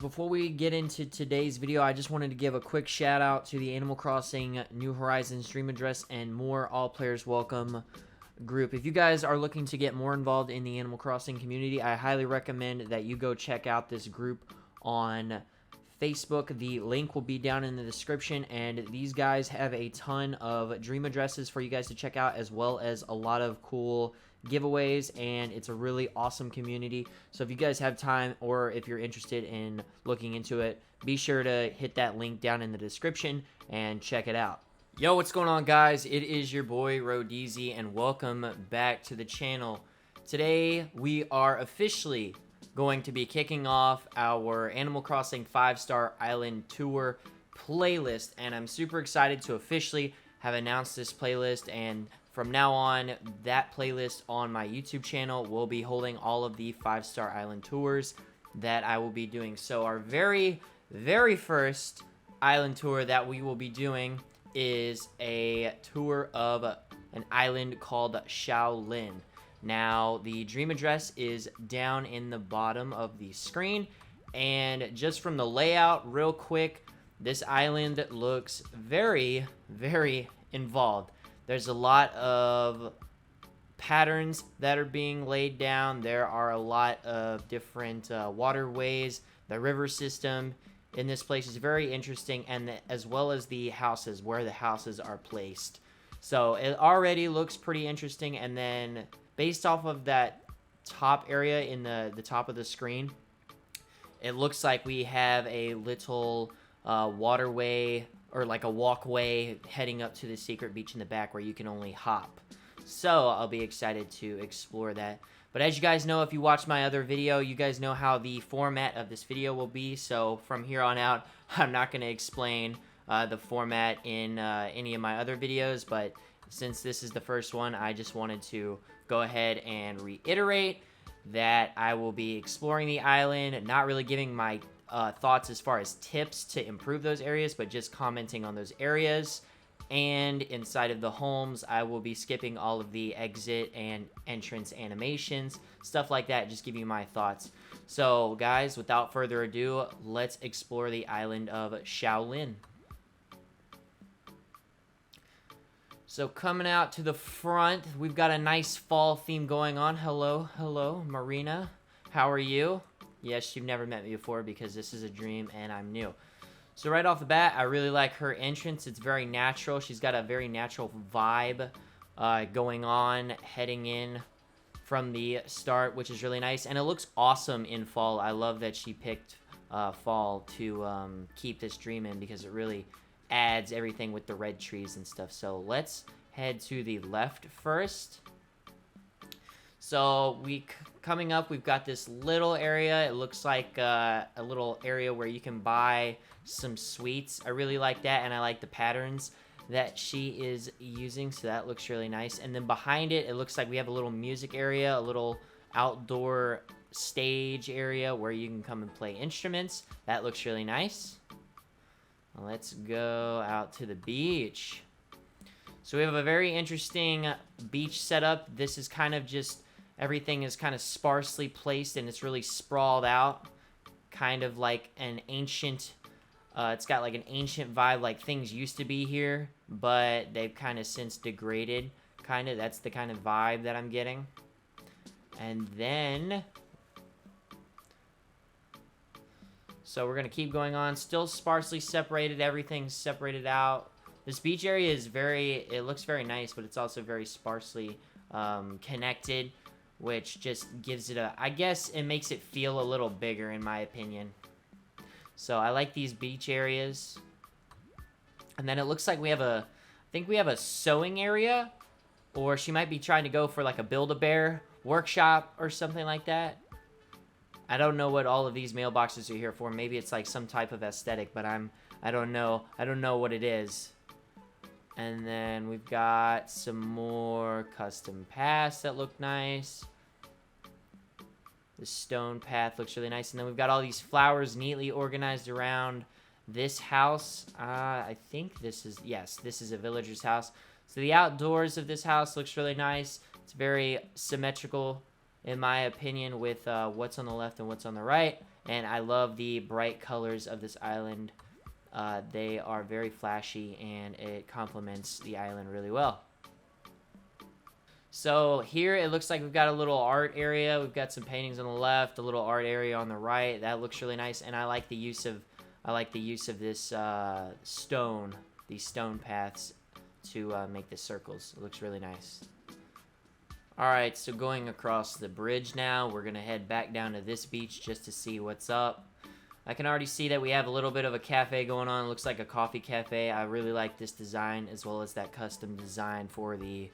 Before we get into today's video, I just wanted to give a quick shout out to the Animal Crossing New Horizons Dream Address and More All Players Welcome group. If you guys are looking to get more involved in the Animal Crossing community, I highly recommend that you go check out this group on Facebook. The link will be down in the description, and these guys have a ton of dream addresses for you guys to check out, as well as a lot of cool giveaways, and it's a really awesome community. So if you guys have time, or if you're interested in looking into it, be sure to hit that link down in the description and check it out. Yo, what's going on, guys? It is your boy Rhodeezy, and welcome back to the channel. Today we are officially going to be kicking off our Animal Crossing 5-Star Island Tour playlist, and I'm super excited to officially have announced this playlist. And from now on, that playlist on my YouTube channel will be holding all of the 5-Star Island tours that I will be doing. So our very first island tour that we will be doing is a tour of an island called Shaolin. Now, the dream address is down in the bottom of the screen, and just from the layout, real quick, this island looks very involved. There's a lot of patterns that are being laid down. There are a lot of different waterways. The river system in this place is very interesting, and as well as the houses, where the houses are placed. So it already looks pretty interesting, and then based off of that top area in the top of the screen, it looks like we have a little waterway, or like a walkway heading up to the secret beach in the back where you can only hop. So I'll be excited to explore that. But as you guys know, if you watch my other video, you guys know how the format of this video will be. So from here on out, I'm not going to explain the format in any of my other videos. But since this is the first one, I just wanted to go ahead and reiterate that I will be exploring the island, not really giving my thoughts as far as tips to improve those areas, but just commenting on those areas. And inside of the homes, I will be skipping all of the exit and entrance animations, stuff like that, just give you my thoughts. So guys, without further ado, let's explore the island of Shaolin. So coming out to the front, we've got a nice fall theme going on. Hello, Marina. How are you? Yes, you've never met me before because this is a dream and I'm new. So right off the bat, I really like her entrance. It's very natural. She's got a very natural vibe going on, heading in from the start, which is really nice. And it looks awesome in fall. I love that she picked fall to keep this dream in, because it really adds everything with the red trees and stuff. So let's head to the left first. So coming up, we've got this little area. It looks like a little area where you can buy some sweets. I really like that, and I like the patterns that she is using, so that looks really nice. And then behind it, it looks like we have a little music area, a little outdoor stage area where you can come and play instruments. That looks really nice. Let's go out to the beach. So we have a very interesting beach setup. This is kind of just, everything is kind of sparsely placed, and it's really sprawled out, kind of like an ancient, it's got like an ancient vibe, like things used to be here, but they've kind of since degraded, kind of. That's the kind of vibe that I'm getting. And then, so we're going to keep going on. Still sparsely separated. Everything's separated out. This beach area is it looks very nice, but it's also very sparsely connected, which just gives it I guess it makes it feel a little bigger, in my opinion. So I like these beach areas. And then it looks like I think we have a sewing area, or she might be trying to go for like a Build-A-Bear workshop or something like that. I don't know what all of these mailboxes are here for. Maybe it's like some type of aesthetic, but I don't know. I don't know what it is. And then we've got some more custom paths that look nice. The stone path looks really nice. And then we've got all these flowers neatly organized around this house. I think this is, yes, this is a villager's house. So the outdoors of this house looks really nice. It's very symmetrical in my opinion, with what's on the left and what's on the right. And I love the bright colors of this island. They are very flashy, and it complements the island really well. So here it looks like we've got a little art area. We've got some paintings on the left, a little art area on the right. That looks really nice, and I like the use of this stone, these stone paths to make the circles. It looks really nice. Alright, so going across the bridge now, we're going to head back down to this beach just to see what's up. I can already see that we have a little bit of a cafe going on. It looks like a coffee cafe. I really like this design, as well as that custom design for the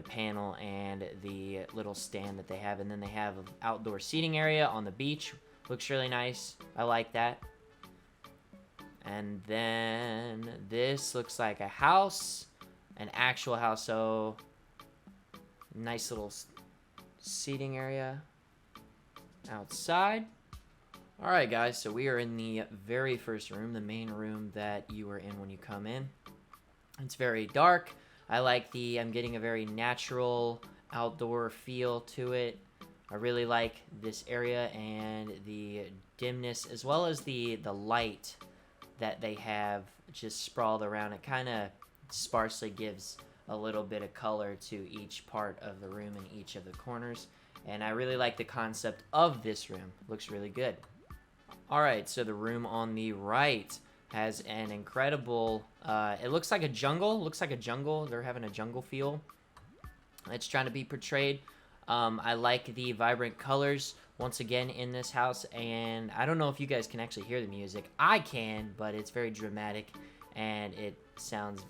panel and the little stand that they have. And then they have an outdoor seating area on the beach. Looks really nice. I like that. And then this looks like a house, an actual house. So nice little seating area outside. Alright guys, so we are in the very first room, the main room that you are in when you come in. It's very dark. I like I'm getting a very natural outdoor feel to it. I really like this area and the dimness, as well as the light that they have just sprawled around. It kind of sparsely gives a little bit of color to each part of the room and each of the corners. And I really like the concept of this room. Looks really good. Alright, so the room on the right has an incredible, it looks like a jungle. Looks like a jungle. They're having a jungle feel. It's trying to be portrayed. I like the vibrant colors once again in this house, and I don't know if you guys can actually hear the music. I can, but it's very dramatic, and it sounds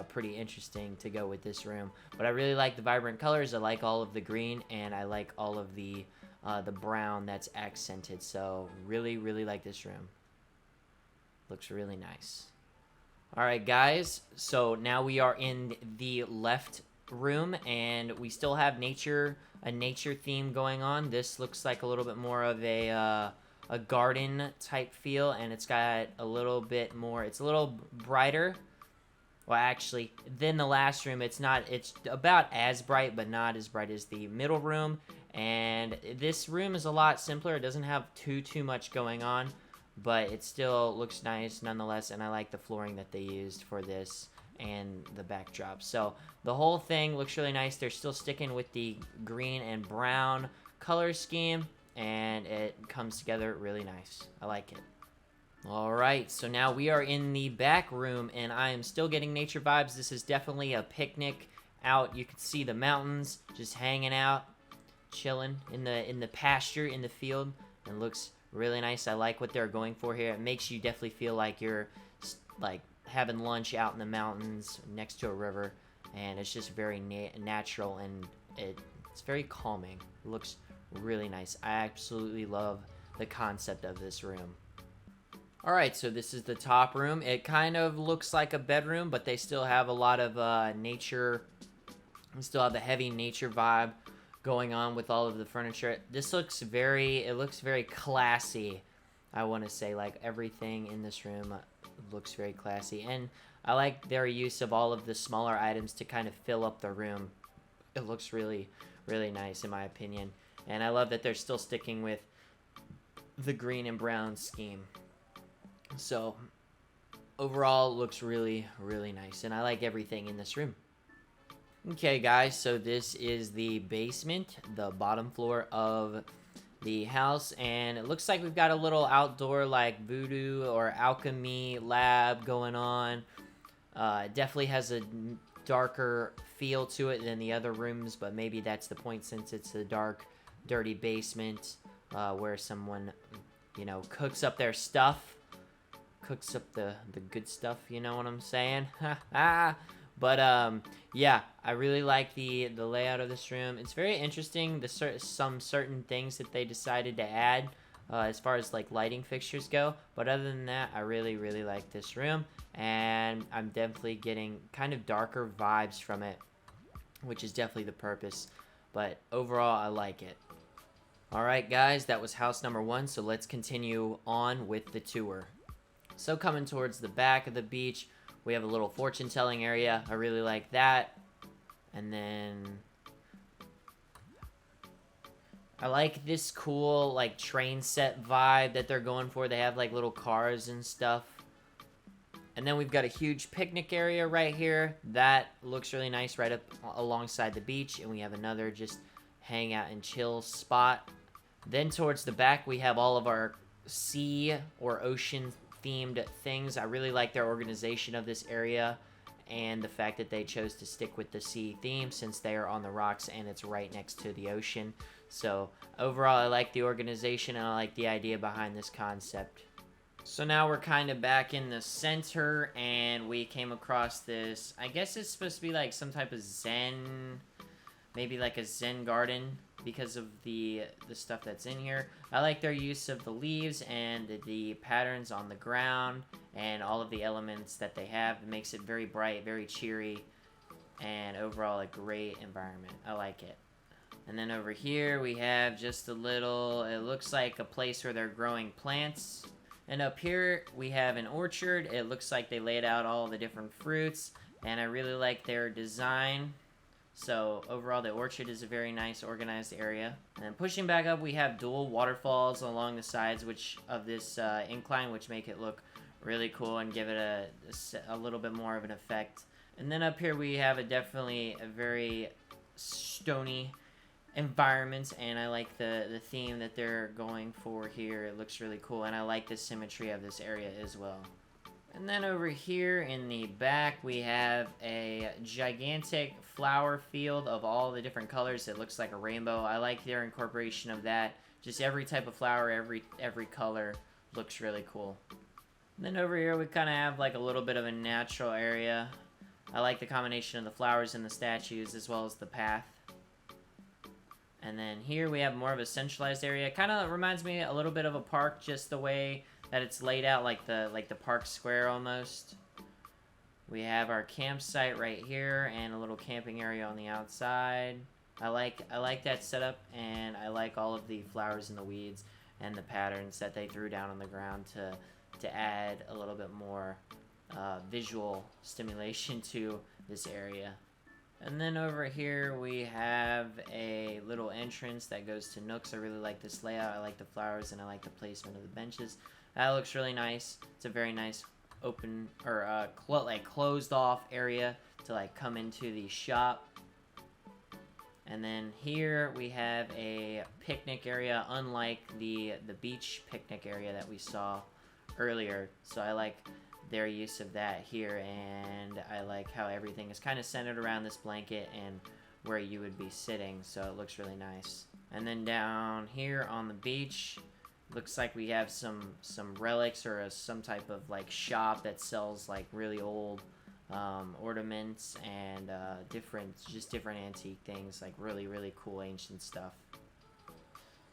pretty interesting to go with this room. But I really like the vibrant colors. I like all of the green, and I like all of the brown that's accented. So really, really like this room. Looks really nice. Alright guys, so now we are in the left room, and we still have a nature theme going on. This looks like a little bit more of a garden type feel, and it's got a little bit more, it's a little brighter. Well, actually, than the last room. It's about as bright, but not as bright as the middle room. And this room is a lot simpler. It doesn't have too much going on, but it still looks nice nonetheless, and I like the flooring that they used for this and the backdrop. So the whole thing looks really nice. They're still sticking with the green and brown color scheme, and it comes together really nice. I like it. Alright, so now we are in the back room, and I am still getting nature vibes. This is definitely a picnic out. You can see the mountains just hanging out, chilling in the pasture, in the field, and looks really nice. I like what they're going for here. It makes you definitely feel like you're like having lunch out in the mountains next to a river, and it's just very natural, and it's very calming. It looks really nice. I absolutely love the concept of this room. Alright, so this is the top room. It kind of looks like a bedroom, but they still have a lot of nature. They still have the heavy nature vibe going on with all of the furniture. This looks very classy, I want to say. Like, everything in this room looks very classy. And I like their use of all of the smaller items to kind of fill up the room. It looks really, really nice, in my opinion. And I love that they're still sticking with the green and brown scheme. So, overall, it looks really, really nice. And I like everything in this room. Okay, guys, so this is the basement, the bottom floor of the house. And it looks like we've got a little outdoor, like, voodoo or alchemy lab going on. It definitely has a darker feel to it than the other rooms, but maybe that's the point, since it's a dark, dirty basement where someone, you know, cooks up their stuff. Cooks up the good stuff, you know what I'm saying? But yeah, I really like the layout of this room. It's very interesting, some certain things that they decided to add as far as like lighting fixtures go. But other than that, I really, really like this room, and I'm definitely getting kind of darker vibes from it, which is definitely the purpose. But overall, I like it. Alright guys, that was house number 1, so let's continue on with the tour. So coming towards the back of the beach, we have a little fortune-telling area. I really like that. And then I like this cool, like, train set vibe that they're going for. They have, like, little cars and stuff. And then we've got a huge picnic area right here. That looks really nice right up alongside the beach. And we have another just hang out and chill spot. Then towards the back, we have all of our sea or ocean themed things. I really like their organization of this area and the fact that they chose to stick with the sea theme since they are on the rocks and it's right next to the ocean. So overall, I like the organization and I like the idea behind this concept. So now we're kind of back in the center and we came across this, I guess it's supposed to be like some type of Zen, maybe like a Zen garden because of the stuff that's in here. I like their use of the leaves and the patterns on the ground and all of the elements that they have. It makes it very bright, very cheery, and overall a great environment. I like it. And then over here we have just a little, it looks like a place where they're growing plants. And up here we have an orchard. It looks like they laid out all the different fruits, and I really like their design. So overall, the orchard is a very nice, organized area. And then pushing back up, we have dual waterfalls along the sides of this incline, which make it look really cool and give it a little bit more of an effect. And then up here, we have definitely a very stony environment, and I like the theme that they're going for here. It looks really cool, and I like the symmetry of this area as well. And then over here in the back, we have a gigantic flower field of all the different colors. It looks like a rainbow. I like their incorporation of that. Just every type of flower, every color looks really cool. And then over here, we kind of have like a little bit of a natural area. I like the combination of the flowers and the statues as well as the path. And then here we have more of a centralized area. Kind of reminds me a little bit of a park, just the way that it's laid out, like the park square almost. We have our campsite right here and a little camping area on the outside. I like that setup, and I like all of the flowers and the weeds and the patterns that they threw down on the ground to add a little bit more visual stimulation to this area. And then over here we have a little entrance that goes to nooks. I really like this layout. I like the flowers and I like the placement of the benches. That looks really nice. It's a very nice open or like closed off area to like come into the shop. And then here we have a picnic area, unlike the beach picnic area that we saw earlier. So I like their use of that here, and I like how everything is kind of centered around this blanket and where you would be sitting, so it looks really nice. And then down here on the beach, looks like we have some relics or some type of like shop that sells like really old ornaments and different antique things, like really cool ancient stuff.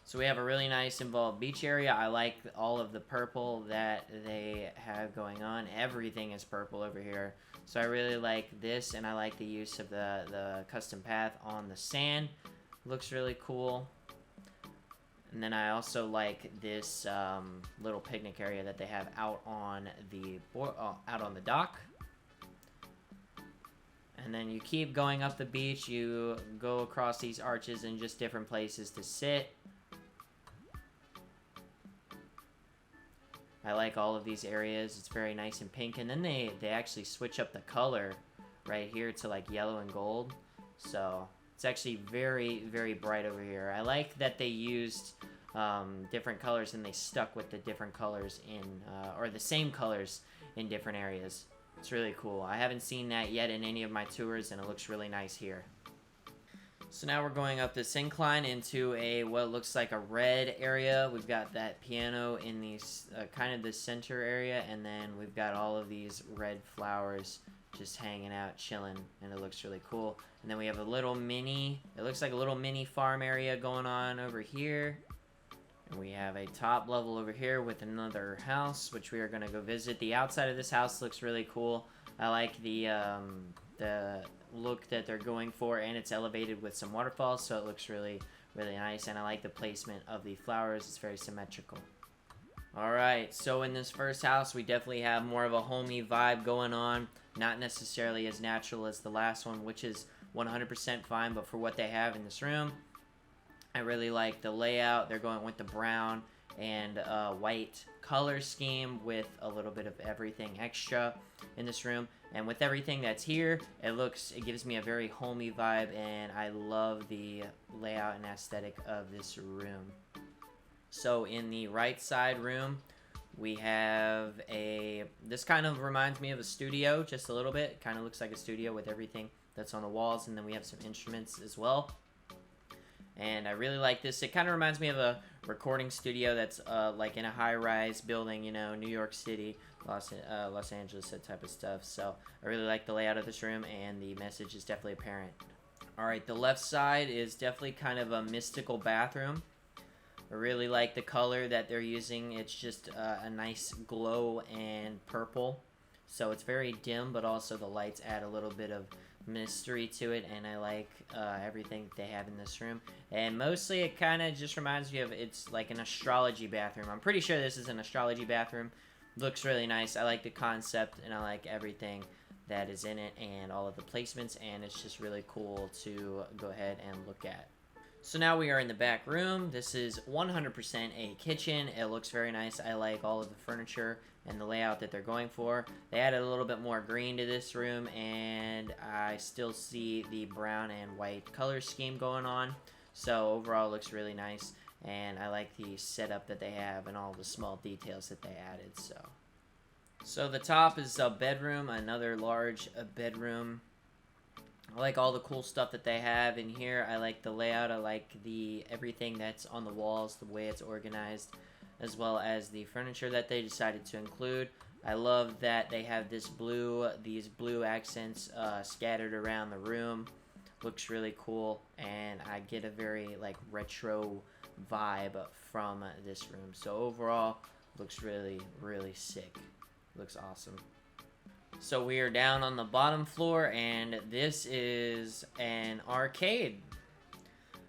So we have a really nice involved beach area. I like all of the purple that they have going on. Everything is purple over here. So I really like this, and I like the use of the custom path on the sand. Looks really cool. And then I also like this little picnic area that they have out on the dock. And then you keep going up the beach. You go across these arches and just different places to sit. I like all of these areas. It's very nice and pink. And then they actually switch up the color right here to like yellow and gold. So it's actually very bright over here. I like that they used different colors and they stuck with the different colors or the same colors in different areas. It's really cool. I haven't seen that yet in any of my tours, and it looks really nice here. So now we're going up this incline into what looks like a red area. We've got that piano in these kind of the center area, and then we've got all of these red flowers just hanging out, chilling, and it looks really cool. And then we have it looks like a little mini farm area going on over here. And we have a top level over here with another house, which we are going to go visit. The outside of this house looks really cool. I like the look that they're going for, and it's elevated with some waterfalls, so it looks really nice. And I like the placement of the flowers. It's very symmetrical. Alright, so in this first house we definitely have more of a homey vibe going on, not necessarily as natural as the last one, which is 100% fine, but for what they have in this room, I really like the layout. They're going with the brown and white color scheme with a little bit of everything extra in this room. And with everything that's here, it gives me a very homey vibe, and I love the layout and aesthetic of this room. So in the right side room, we have this kind of reminds me of a studio just a little bit. It kind of looks like a studio with everything that's on the walls, and then we have some instruments as well. And I really like this. It kind of reminds me of a recording studio that's like in a high-rise building, you know, New York City, Los Angeles, that type of stuff. So I really like the layout of this room, and the message is definitely apparent. Alright, the left side is definitely kind of a mystical bathroom. I really like the color that they're using. It's just a nice glow and purple. So it's very dim, but also the lights add a little bit of mystery to it, and I like everything they have in this room. And mostly it kind of just reminds me of, it's like an astrology bathroom. I'm pretty sure this is an astrology bathroom. Looks really nice. I like the concept, and I like everything that is in it and all of the placements, and it's just really cool to go ahead and look at. So now we are in the back room. This is 100% a kitchen. It looks very nice. I like all of the furniture and the layout that they're going for. They added a little bit more green to this room, and I still see the brown and white color scheme going on. So overall it looks really nice, and I like the setup that they have and all the small details that they added. So the top is a bedroom, another large bedroom. I like all the cool stuff that they have in here. I like the layout. I like everything that's on the walls, the way it's organized, as well as the furniture that they decided to include. I love that they have these blue accents scattered around the room. Looks really cool, and I get a very like retro vibe from this room. So overall, looks really, really sick. Looks awesome. So we are down on the bottom floor, and this is an arcade.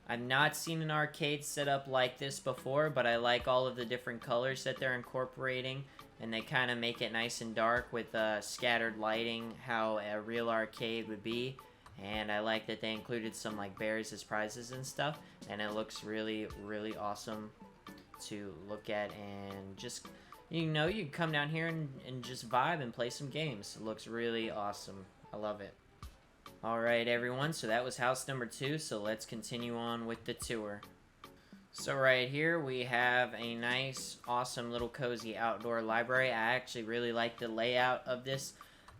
I've not seen an arcade set up like this before, but I like all of the different colors that they're incorporating, and they kind of make it nice and dark with scattered lighting, how a real arcade would be. And I like that they included some like berries as prizes and stuff, and it looks really, really awesome to look at. And just, you know, you can come down here and just vibe and play some games. It looks really awesome. I love it. Alright everyone, so that was house number 2, so let's continue on with the tour. So right here we have a nice, awesome little cozy outdoor library. I actually really like the layout of this.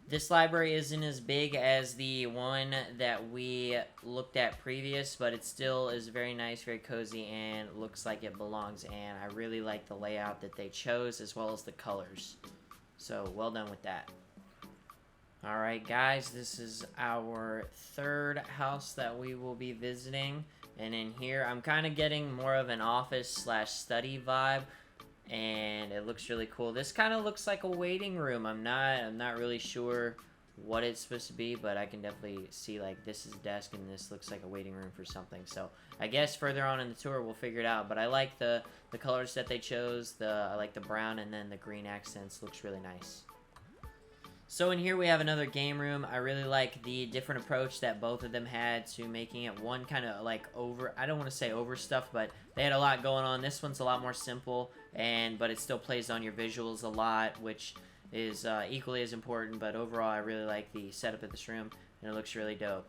This library isn't as big as the one that we looked at previous, but it still is very nice, very cozy, and looks like it belongs. And I really like the layout that they chose, as well as the colors. So, well done with that. Alright guys, this is our third house that we will be visiting. And in here, I'm kind of getting more of an office/study vibe. And it looks really cool. This kind of looks like a waiting room. I'm not really sure what it's supposed to be, but I can definitely see like this is a desk and this looks like a waiting room for something. So I guess further on in the tour we'll figure it out. But I like the colors that they chose. I like the brown and then the green accents. Looks really nice. So in here we have another game room. I really like the different approach that both of them had to making it one kind of like I don't want to say over stuff, but they had a lot going on. This one's a lot more simple, but it still plays on your visuals a lot, which is equally as important. But overall, I really like the setup of this room, and it looks really dope.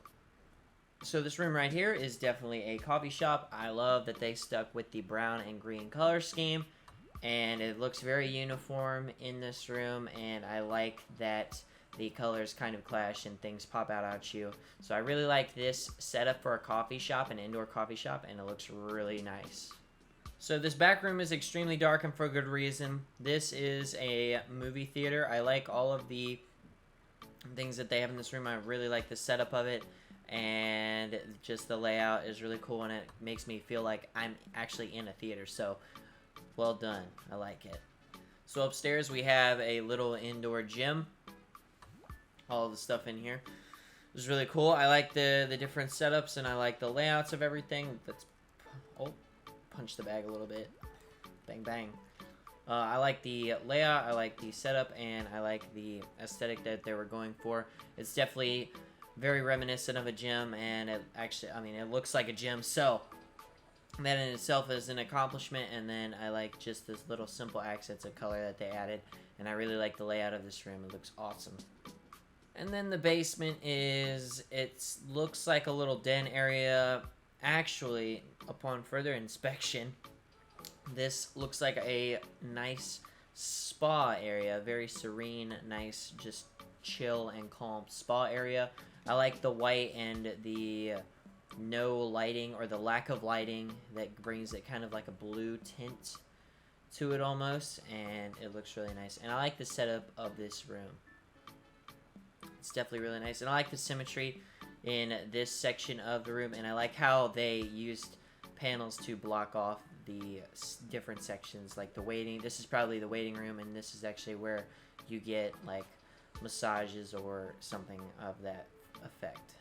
So this room right here is definitely a coffee shop. I love that they stuck with the brown and green color scheme. And it looks very uniform in this room, and I like that the colors kind of clash and things pop out at you. So I really like this setup for a coffee shop, an indoor coffee shop, and it looks really nice. So this back room is extremely dark, and for a good reason. This is a movie theater. I like all of the things that they have in this room. I really like the setup of it, and just the layout is really cool, and it makes me feel like I'm actually in a theater. So well done. I like it. So upstairs we have a little indoor gym. All of the stuff in here is really cool. I like the different setups, and I like the layouts of everything. Punch the bag a little bit. Bang, bang. I like the layout, I like the setup, and I like the aesthetic that they were going for. It's definitely very reminiscent of a gym, and it looks like a gym. So That in itself is an accomplishment, and then I like just this little simple accents of color that they added, and I really like the layout of this room. It looks awesome. And then the basement looks like a little den area. Actually, upon further inspection, this looks like a nice spa area. Very serene, nice, just chill and calm spa area. I like the white and the no lighting, or the lack of lighting, that brings it kind of like a blue tint to it almost, and it looks really nice. And I like the setup of this room. It's definitely really nice, and I like the symmetry in this section of the room, and I like how they used panels to block off the different sections, like the waiting. This is probably the waiting room, and this is actually where you get like massages or something of that effect.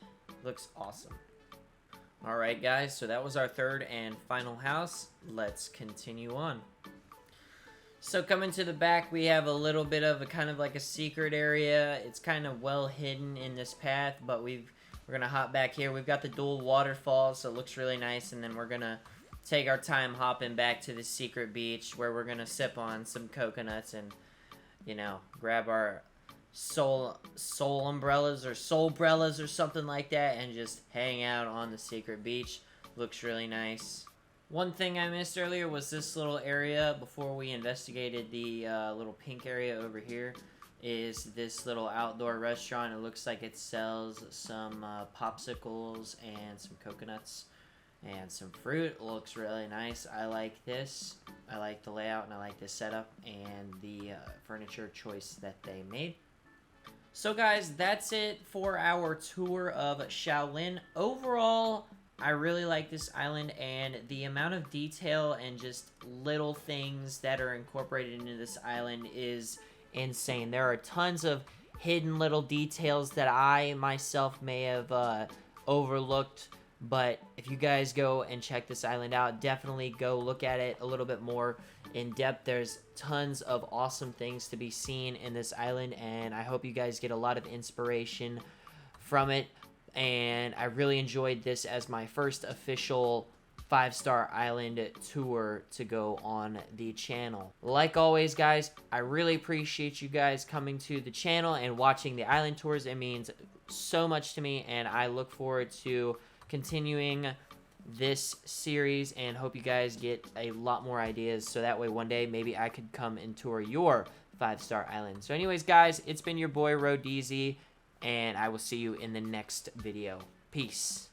Looks awesome. Alright guys, so that was our third and final house. Let's continue on. So coming to the back, we have a little bit of a kind of like a secret area. It's kind of well hidden in this path, but we're gonna hop back here. We've got the dual waterfalls, so it looks really nice, and then we're gonna take our time hopping back to the secret beach, where we're gonna sip on some coconuts and, you know, grab our soul umbrellas or soulbrellas or something like that, and just hang out on the secret beach. Looks really nice. One thing I missed earlier was this little area before we investigated the little pink area over here. Is this little outdoor restaurant. It looks like it sells some popsicles and some coconuts and some fruit. It looks really nice. I like this. I like the layout, and I like the setup and the furniture choice that they made. So guys, that's it for our tour of Shaolin. Overall, I really like this island, and the amount of detail and just little things that are incorporated into this island is insane. There are tons of hidden little details that I myself may have overlooked, but if you guys go and check this island out, definitely go look at it a little bit more in depth. There's tons of awesome things to be seen in this island, and I hope you guys get a lot of inspiration from it. And I really enjoyed this as my first official 5-star island tour to go on the channel. Like always, guys, I really appreciate you guys coming to the channel and watching the island tours. It means so much to me, and I look forward to continuing this series, and hope you guys get a lot more ideas, so that way one day maybe I could come and tour your 5-star island. So anyways, guys, it's been your boy Rodeezy, and I will see you in the next video. Peace.